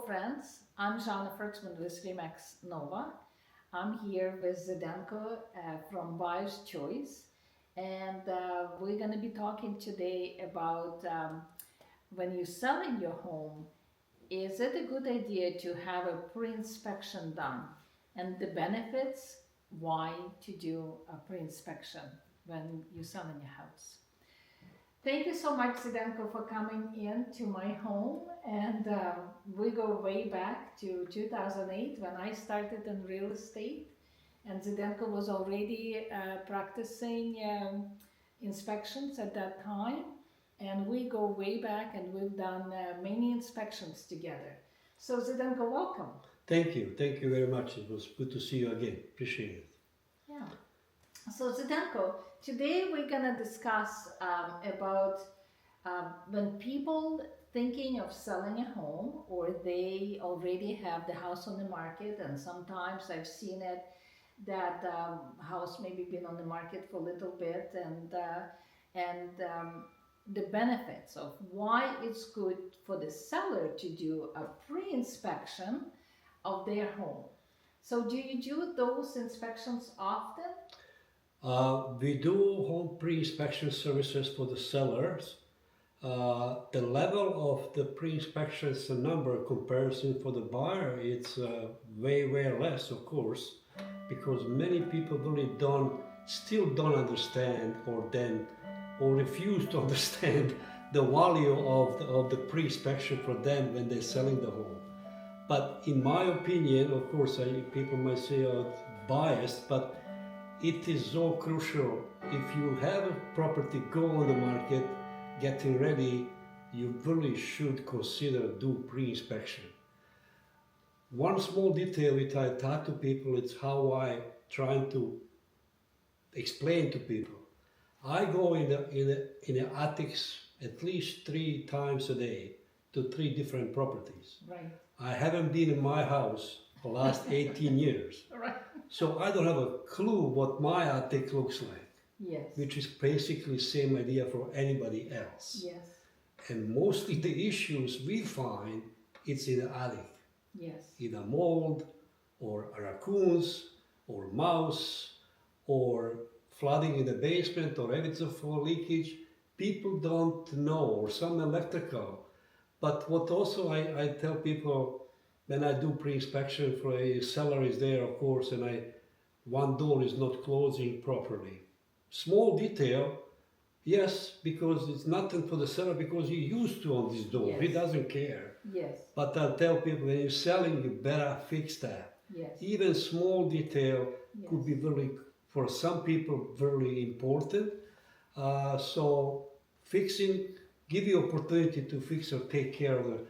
friends. I'm Janna Ferstman with Remax Nova. I'm here with Zdenko from Buyer's Choice, and we're going to be talking today about when you're selling your home, is it a good idea to have a pre-inspection done, and the benefits why to do a pre-inspection when you're selling your house. Thank you so much, Zdenko, for coming in to my home. And we go way back to 2008 when I started in real estate. And Zdenko was already practicing inspections at that time. And we go way back and we've done many inspections together. So Zdenko, welcome. Thank you. Thank you very much. It was good to see you again. Appreciate it. Yeah. So Zdenko, today we're gonna discuss about when people thinking of selling a home or they already have the house on the market, and sometimes I've seen it that house maybe been on the market for a little bit, and the benefits of why it's good for the seller to do a pre-inspection of their home. So do you do those inspections often? We do home pre-inspection services for the sellers. The level of the pre-inspections number comparison for the buyer, it's way less, of course, because many people really still don't understand or refuse to understand the value of the pre-inspection for them when they're selling the home. But in my opinion, of course, people might say it's biased, but it is so crucial. If you have a property go on the market, getting ready, you really should consider do pre-inspection. One small detail which I talk to people, it's how I trying to explain to people. I go in the attics at least 3 times a day to 3 different properties. Right. I haven't been in my house for the last 18 years. Right. So I don't have a clue what my attic looks like. Yes. Which is basically same idea for anybody else. Yes. And mostly the issues we find, it's in the attic. Yes. Either mold, or raccoons, or mouse, or flooding in the basement, or evidence of leakage. People don't know, or some electrical. But what also I tell people, when I do pre-inspection for a seller is there, of course, and one door is not closing properly. Small detail, yes, because it's nothing for the seller because he's used to on this door. Yes. He doesn't care. Yes. But I tell people when you're selling, you better fix that. Yes. Even small detail Yes. could be very, for some people, very important. So fixing, give you opportunity to fix or take care of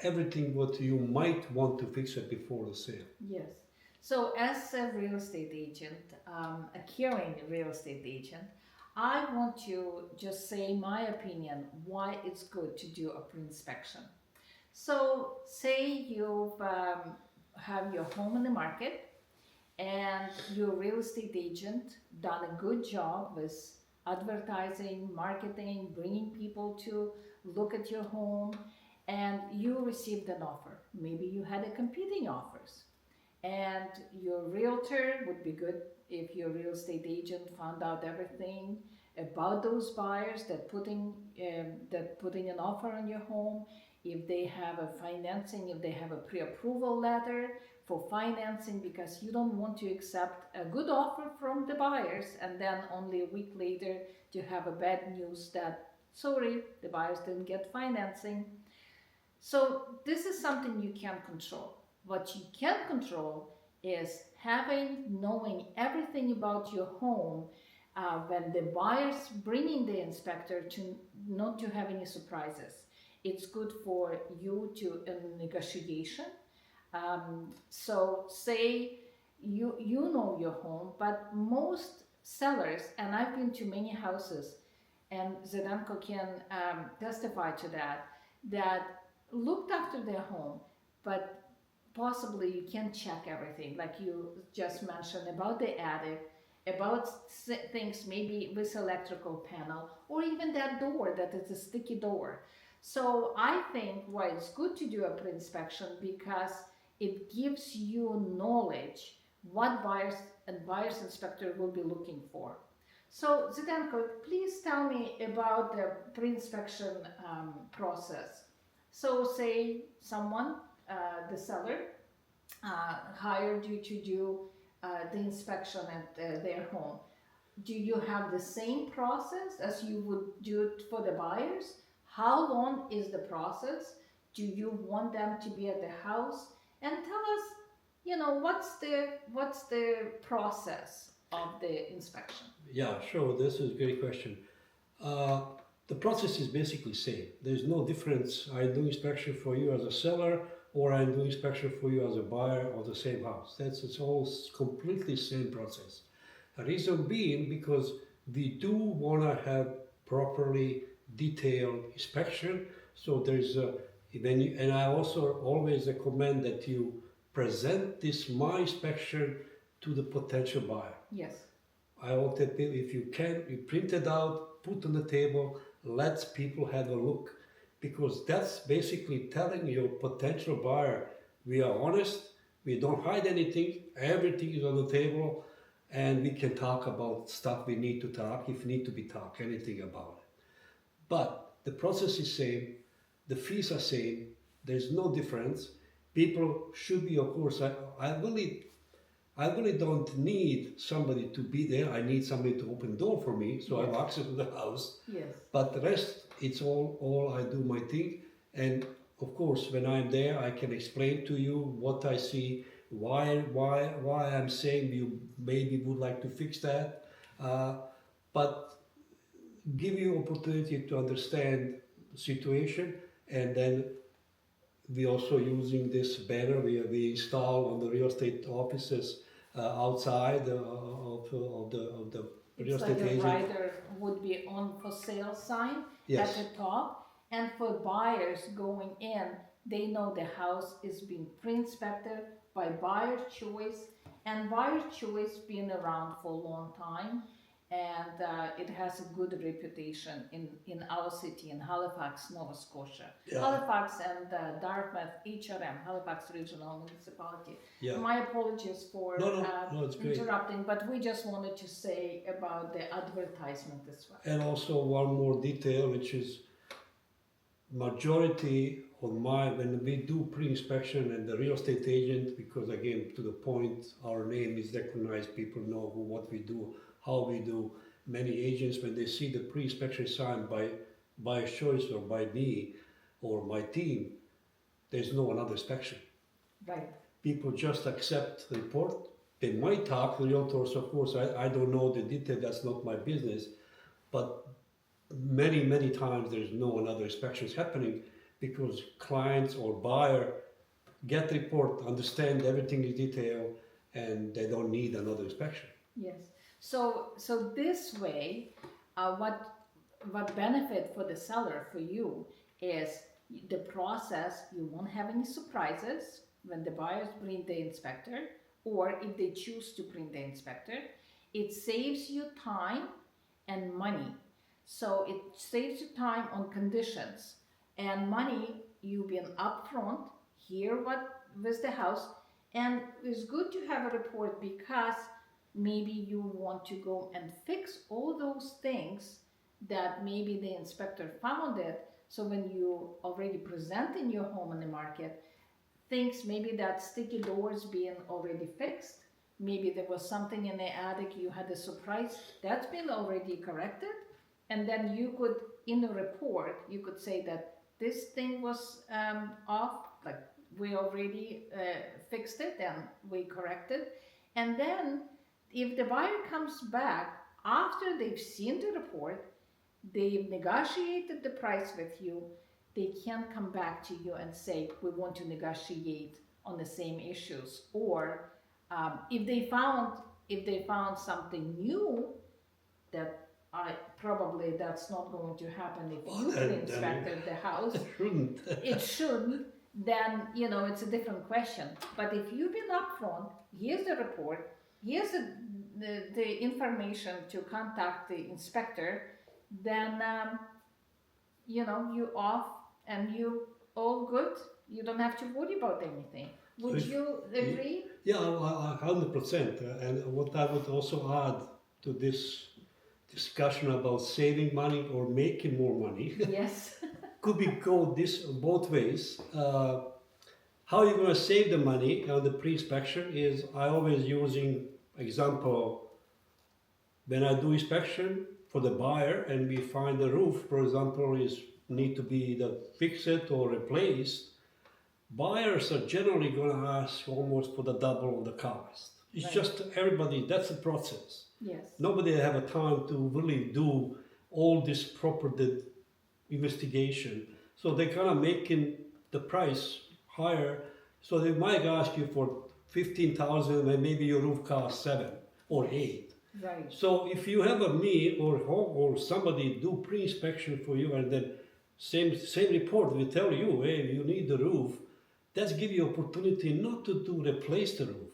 everything what you might want to fix it before the sale. Yes. So as a real estate agent, a caring real estate agent, I want to just say my opinion why it's good to do a pre-inspection. So say you have your home in the market and your real estate agent done a good job with advertising, marketing, bringing people to look at your home, and you received an offer. Maybe you had a competing offers. And your realtor would be good if your real estate agent found out everything about those buyers that putting an offer on your home, if they have a financing, if they have a pre-approval letter for financing, because you don't want to accept a good offer from the buyers and then only a week later to have a bad news that, sorry, the buyers didn't get financing. So this is something you can't control. What you can control is knowing everything about your home when the buyer's bringing the inspector to not to have any surprises. It's good for you to negotiation. So say you know your home, but most sellers, and I've been to many houses, and Zdenko can testify to that looked after their home, but possibly you can't check everything, like you just mentioned about the attic, about things maybe with electrical panel, or even that door that is a sticky door. So I think why it's good to do a pre-inspection because it gives you knowledge what buyers and buyer's inspector will be looking for. So Zdenko, please tell me about the pre-inspection process. So say someone, the seller, hired you to do the inspection at their home. Do you have the same process as you would do it for the buyers? How long is the process? Do you want them to be at the house? And tell us, what's the process of the inspection? Yeah, sure. This is a great question. Uh, the process is basically same. There's no difference. I do inspection for you as a seller, or I do inspection for you as a buyer of the same house. It's all completely same process. The reason being because we do want to have properly detailed inspection. So there's a and I also always recommend that you present this my inspection to the potential buyer. Yes. I want that if you can, you print it out, put on the table, let people have a look, because that's basically telling your potential buyer, we are honest, we don't hide anything, everything is on the table, and we can talk about stuff we need to talk, if need to be talked, anything about it. But the process is same, the fees are same, there's no difference. People should be, of course, I really don't need somebody to be there. I need somebody to open the door for me, so I have access to the house. Yes. But the rest, it's all I do my thing. And of course, when I'm there, I can explain to you what I see, why I'm saying you maybe would like to fix that. But give you opportunity to understand the situation, and then we also using this banner we install on the real estate offices outside of the real It's estate like a agent. rider would be on for sale sign Yes. at the top. And for buyers going in, they know the house is being pre-inspected by buyer choice. And buyer choice been around for a long time. And it has a good reputation in our city, in Halifax, Nova Scotia. Yeah. Halifax and Dartmouth, HRM, Halifax Regional Municipality. Yeah. My apologies for No, it's great. interrupting, but we just wanted to say about the advertisement as well. And also one more detail, which is majority on when we do pre-inspection and the real estate agent, because again, to the point, our name is recognized, people know what we do, how we do. Many agents, when they see the pre-inspection sign by choice or by me or my team, there's no another inspection. Right. People just accept the report. They might talk to realtors, of course, I don't know the detail, that's not my business, but many times there's no another inspections happening because clients or buyer get the report, understand everything is detailed, and they don't need another inspection. Yes. So this way, what benefit for the seller, for you, is the process. You won't have any surprises when the buyers bring the inspector, or if they choose to bring the inspector. It saves you time and money. So it saves you time on conditions and money. You've been upfront, hear what was the house, and it's good to have a report because maybe you want to go and fix all those things that maybe the inspector found it. So when you already presenting your home in the market, things maybe that sticky doors being already fixed, maybe there was something in the attic, you had a surprise, that's been already corrected. And then you could, in the report, you could say that this thing was off, like we already fixed it and we corrected. And then if the buyer comes back after they've seen the report, they've negotiated the price with you, they can come back to you and say, we want to negotiate on the same issues. Or if they found something new, that probably that's not going to happen if you inspected the house. It shouldn't. Then it's a different question. But if you've been upfront, here's the report, here's the information to contact the inspector, then you off and you all good. You don't have to worry about anything. Would If- you agree? Yeah, 100%. And what I would also add to this discussion about saving money or making more money Yes. could be go this both ways. How you're going to save the money on the pre-inspection is I always using example when I do inspection for the buyer and we find the roof, for example, is need to be either fixed or replaced. Buyers are generally going to ask almost for the double of the cost. It's Right. just everybody. That's the process. Yes. Nobody have a time to really do all this proper investigation. So they're kind of making the price higher. So they might ask you for 15,000 and maybe your roof costs 7 or 8. Right. So if you have a me or somebody do pre-inspection for you and then same report will tell you, hey, you need the roof, that's give you opportunity not to replace the roof,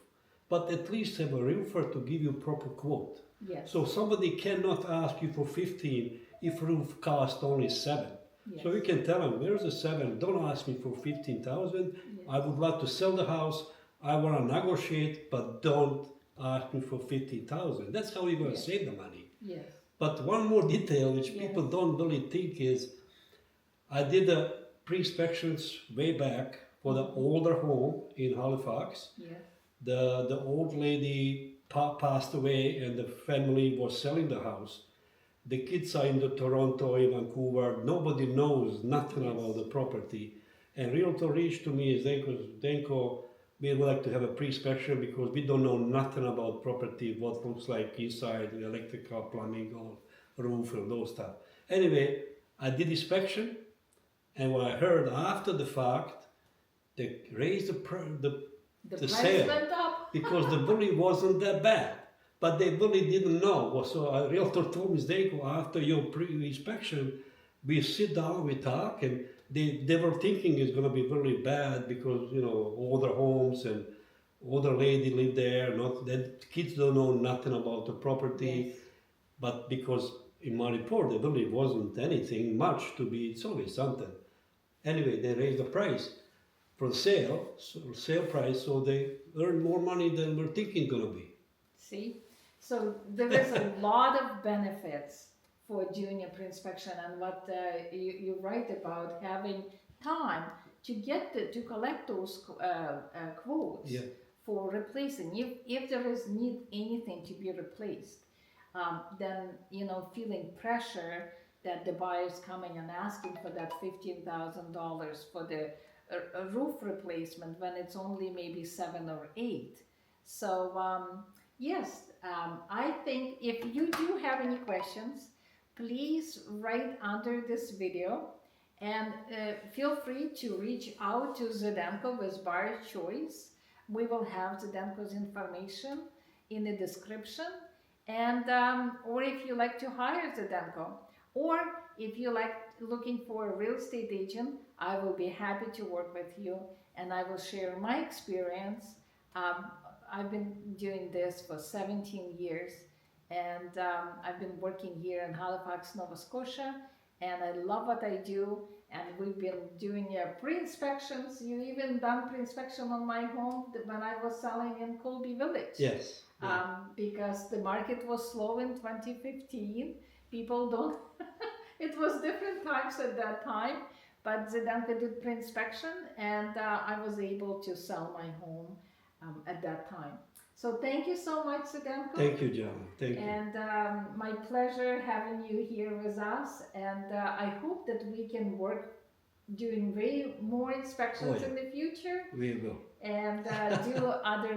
but at least have a roofer to give you proper quote. Yes. So somebody cannot ask you for 15 if roof cost only 7. Yes. So you can tell them, where's the 7? Don't ask me for 15,000. Yes. I would like to sell the house. I want to negotiate, but don't ask me for 15,000. That's how you're going to Yes. save the money. Yes. But one more detail which Yeah. people don't really think is, I did the pre-inspections way back for the older home in Halifax. Yes. The old lady passed away and the family was selling the house. The kids are in the Toronto, in Vancouver. Nobody knows nothing Yes. about the property. And realtor reached to me, Zdenko, we would like to have a pre-inspection because we don't know nothing about property, what looks like inside, the electrical, plumbing, or roof and those stuff. Anyway, I did inspection, and what I heard after the fact, they raised the The The price sale. went up. because the bully wasn't that bad. But they really didn't know. So a realtor told me, Zdenko, after your pre-inspection, we sit down, we talk, and they were thinking it's going to be really bad because, older homes and older lady live there. Not that kids don't know nothing about the property. Yes. But because in my report, there really wasn't anything much to be, it's always something. Anyway, they raised the price for the sale price, so they earn more money than we're thinking going to be. See? So there is a lot of benefits for doing a pre-inspection, and what you write about having time to to collect those quotes Yeah. for replacing. If there is need anything to be replaced, then feeling pressure that the buyer's coming and asking for that $15,000 for the roof replacement when it's only maybe 7 or 8. So yes, I think if you do have any questions, please write under this video, and feel free to reach out to Zdenko with Buyer's Choice. We will have Zdenko's information in the description, and or if you like to hire Zdenko, or if you like looking for a real estate agent, I will be happy to work with you, and I will share my experience. I've been doing this for 17 years, and I've been working here in Halifax, Nova Scotia, and I love what I do. And we've been doing pre-inspections. You even done pre-inspection on my home when I was selling in Colby Village. Yes. Because the market was slow in 2015. People don't, it was different times at that time, but Zdenko did pre-inspection, and I was able to sell my home at that time. So thank you so much, Zdenko. Thank you, Janna. Thank you. And my pleasure having you here with us, and I hope that we can work doing way more inspections Oh, yeah. in the future, We will. and do other